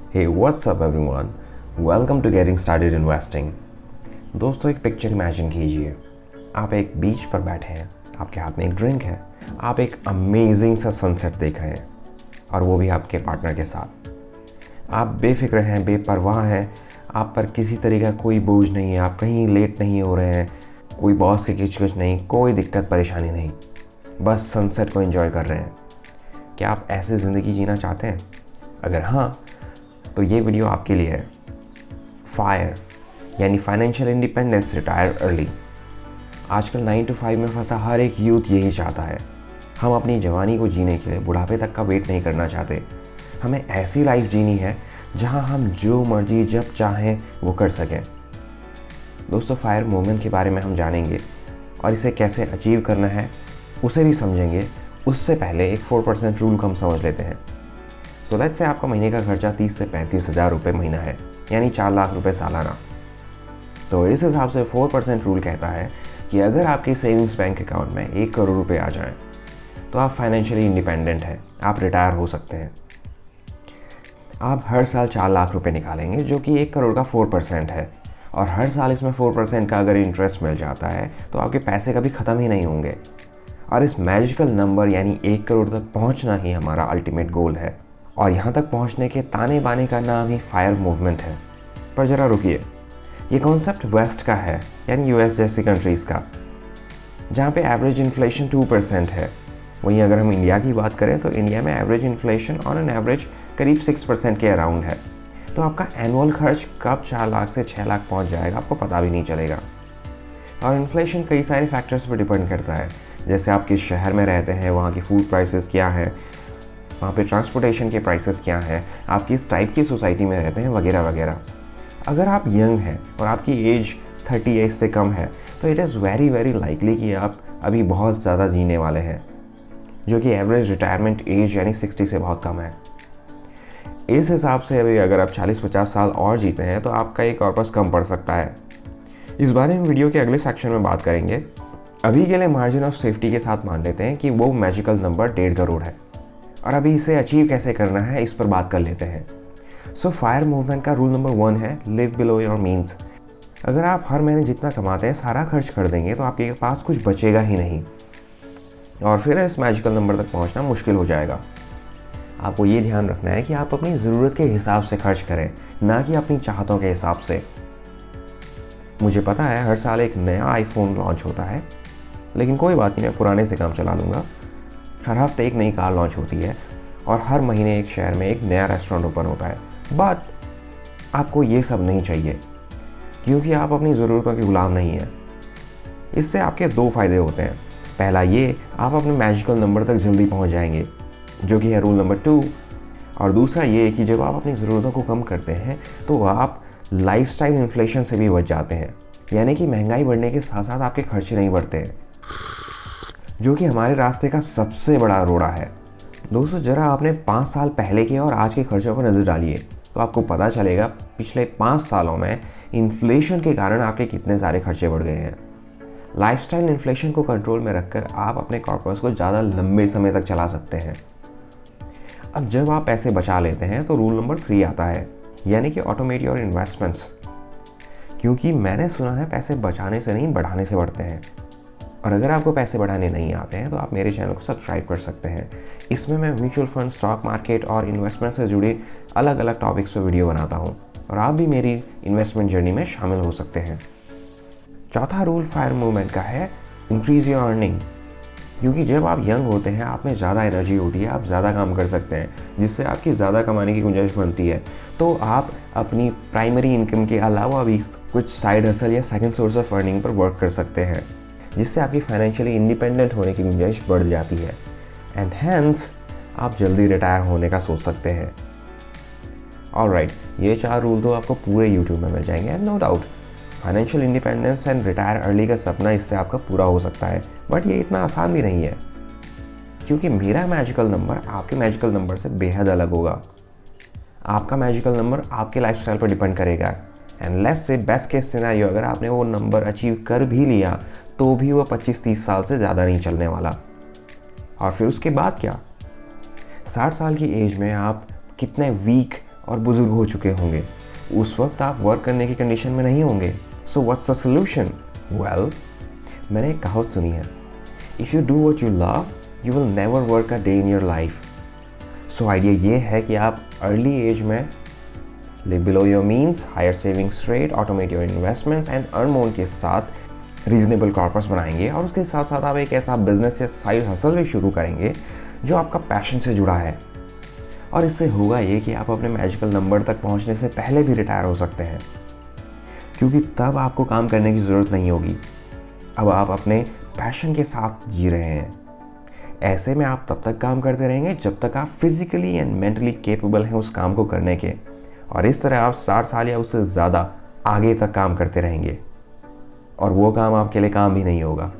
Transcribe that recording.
Hey, what's up everyone? Welcome to Getting Started Investing. दोस्तों एक picture imagine कीजिए। आप एक बीच पर बैठे हैं, आपके हाथ में एक ड्रिंक है, आप एक अमेजिंग सा सनसेट देख रहे हैं और वो भी आपके पार्टनर के साथ। आप बेफिक्र हैं, बेपरवाह हैं, आप पर किसी तरह का कोई बोझ नहीं है, आप कहीं लेट नहीं हो रहे हैं, कोई बॉस की किचकिच नहीं, कोई दिक्कत परेशानी नहीं, बस सनसेट को एंजॉय कर रहे हैं। क्या आप ऐसी ज़िंदगी जीना चाहते हैं? अगर हाँ, तो ये वीडियो आपके लिए है। फायर यानी फाइनेंशियल इंडिपेंडेंस, रिटायर अर्ली। आजकल 9 to 5 में फंसा हर एक यूथ यही चाहता है। हम अपनी जवानी को जीने के लिए बुढ़ापे तक का वेट नहीं करना चाहते। हमें ऐसी लाइफ जीनी है जहां हम जो मर्जी जब चाहें वो कर सकें। दोस्तों, फायर मूवमेंट के बारे में हम जानेंगे और इसे कैसे अचीव करना है उसे भी समझेंगे। उससे पहले एक 4% रूल को हम समझ लेते हैं। सो लेट्स से आपका महीने का खर्चा 30 से 35 हज़ार रुपये महीना है, यानी 4 लाख रुपए सालाना। तो इस हिसाब से 4% रूल कहता है कि अगर आपके सेविंग्स बैंक अकाउंट में 1 करोड़ रुपए आ जाएं, तो आप फाइनेंशियली इंडिपेंडेंट हैं, आप रिटायर हो सकते हैं। आप हर साल 4 लाख रुपए निकालेंगे, जो कि 1 करोड़ का 4% है, और हर साल इसमें 4% का अगर इंटरेस्ट मिल जाता है तो आपके पैसे कभी ख़त्म ही नहीं होंगे। और इस मैजिकल नंबर यानी 1 करोड़ तक पहुंचना ही हमारा अल्टीमेट गोल है। और यहाँ तक पहुँचने के ताने बाने का नाम ही फायर मूवमेंट है। पर ज़रा रुकिए, ये कॉन्सेप्ट वेस्ट का है, यानी यूएस जैसी कंट्रीज़ का, जहाँ पे एवरेज इन्फ्लेशन 2% है। वहीं अगर हम इंडिया की बात करें तो इंडिया में average inflation on an average करीब 6% के अराउंड है। तो आपका एनुअल खर्च कब 4 लाख से 6 लाख पहुँच जाएगा आपको पता भी नहीं चलेगा। और इन्फ्लेशन कई सारे फैक्टर्स पर डिपेंड करता है, जैसे आप किस शहर में रहते हैं, वहाँ की फूड प्राइसेस क्या हैं, वहाँ पे ट्रांसपोर्टेशन के प्राइसेस क्या हैं, आप किस टाइप की सोसाइटी में रहते हैं, वगैरह वगैरह। अगर आप यंग हैं और आपकी एज 30 एज से कम है तो इट इज़ वेरी लाइकली कि आप अभी बहुत ज़्यादा जीने वाले हैं, जो कि एवरेज रिटायरमेंट एज यानी 60 से बहुत कम है। इस हिसाब से अभी अगर आप 40-50 साल और जीते हैं तो आपका ये कॉर्पस कम पड़ सकता है। इस बारे में वीडियो के अगले सेक्शन में बात करेंगे। अभी के लिए मार्जिन ऑफ सेफ्टी के साथ मान लेते हैं कि वो मैजिकल नंबर 1.5 करोड़ है, और अभी इसे अचीव कैसे करना है इस पर बात कर लेते हैं। सो फायर मूवमेंट का रूल नंबर 1 है लिव बिलो योर मीन्स। अगर आप हर महीने जितना कमाते हैं सारा खर्च कर देंगे तो आपके पास कुछ बचेगा ही नहीं, और फिर इस मैजिकल नंबर तक पहुंचना मुश्किल हो जाएगा। आपको ये ध्यान रखना है कि आप अपनी ज़रूरत के हिसाब से खर्च करें, ना कि अपनी चाहतों के हिसाब से। मुझे पता है हर साल एक नया आईफोन लॉन्च होता है, लेकिन कोई बात नहीं, मैं पुराने से काम चला लूँगा। हर हफ्ते एक नई कार लॉन्च होती है और हर महीने एक शहर में एक नया रेस्टोरेंट ओपन होता है। बट आपको ये सब नहीं चाहिए, क्योंकि आप अपनी ज़रूरतों के गुलाम नहीं हैं। इससे आपके 2 फ़ायदे होते हैं। पहला ये, आप अपने मैजिकल नंबर तक जल्दी पहुंच जाएंगे, जो कि है रूल नंबर 2। और दूसरा ये कि जब आप अपनी ज़रूरतों को कम करते हैं तो आप लाइफस्टाइल इन्फ्लेशन से भी बच जाते हैं, यानी कि महंगाई बढ़ने के साथ साथ आपके खर्चे नहीं बढ़ते हैं, जो कि हमारे रास्ते का सबसे बड़ा रोड़ा है। दोस्तों, ज़रा आपने 5 साल पहले के और आज के खर्चों पर नज़र डालिए तो आपको पता चलेगा पिछले 5 सालों में इन्फ्लेशन के कारण आपके कितने सारे खर्चे बढ़ गए हैं। लाइफस्टाइल इन्फ्लेशन को कंट्रोल में रखकर आप अपने कॉर्पस को ज़्यादा लंबे समय तक चला सकते हैं। अब जब आप पैसे बचा लेते हैं तो रूल नंबर 3 आता है, यानी कि ऑटोमेट योर इन्वेस्टमेंट्स। क्योंकि मैंने सुना है पैसे बचाने से नहीं बढ़ाने से बढ़ते हैं। और अगर आपको पैसे बढ़ाने नहीं आते हैं तो आप मेरे चैनल को सब्सक्राइब कर सकते हैं। इसमें मैं म्यूचुअल फंड, स्टॉक मार्केट और इन्वेस्टमेंट से जुड़े अलग अलग टॉपिक्स पर वीडियो बनाता हूँ, और आप भी मेरी इन्वेस्टमेंट जर्नी में शामिल हो सकते हैं। चौथा रूल फायर मूवमेंट का है इंक्रीज योर अर्निंग। क्योंकि जब आप यंग होते हैं आप में ज़्यादा एनर्जी होती है, आप ज़्यादा काम कर सकते हैं, जिससे आपकी ज़्यादा कमाने की गुंजाइश बनती है। तो आप अपनी प्राइमरी इनकम के अलावा भी कुछ साइड हसल या second source of earning per work कर सकते हैं, जिससे आपकी फाइनेंशियली इंडिपेंडेंट होने की गुंजाइश बढ़ जाती है। एंड हैंस आप जल्दी रिटायर होने का सोच सकते हैं। ऑलराइट, ये 4 रूल तो आपको पूरे यूट्यूब में मिल जाएंगे, and no doubt financial independence and retire early का सपना इससे आपका पूरा हो सकता है। बट ये इतना आसान भी नहीं है, क्योंकि मेरा मैजिकल नंबर आपके मैजिकल नंबर से बेहद अलग होगा। आपका मैजिकल नंबर आपके लाइफस्टाइल पर डिपेंड करेगा। And let's say best case scenario, अगर आपने वो नंबर अचीव कर भी लिया तो भी वो 25-30 साल से ज़्यादा नहीं चलने वाला। और फिर उसके बाद क्या? 60 साल की एज में आप कितने वीक और बुजुर्ग हो चुके होंगे। उस वक्त आप वर्क करने की कंडीशन में नहीं होंगे। So what's the solution? Well, मैंने एक कहावत सुनी है, if you do what you love you will never work a day in your life. So idea ये है कि आप अर्ली एज में live below your means, higher savings rate, automate your investments and earn more के साथ reasonable corpus बनाएंगे, और उसके साथ साथ आप एक ऐसा बिजनेस या साइड हसल भी शुरू करेंगे जो आपका पैशन से जुड़ा है। और इससे होगा ये कि आप अपने मैजिकल नंबर तक पहुंचने से पहले भी रिटायर हो सकते हैं, क्योंकि तब आपको काम करने की ज़रूरत नहीं होगी। अब आप अपने पैशन के साथ जी रहे हैं। ऐसे में आप तब तक काम करते रहेंगे जब तक आप फिजिकली एंड मेंटली कैपेबल हैं उस काम को करने के, और इस तरह आप 60 साल या उससे ज़्यादा आगे तक काम करते रहेंगे, और वो काम आपके लिए काम भी नहीं होगा।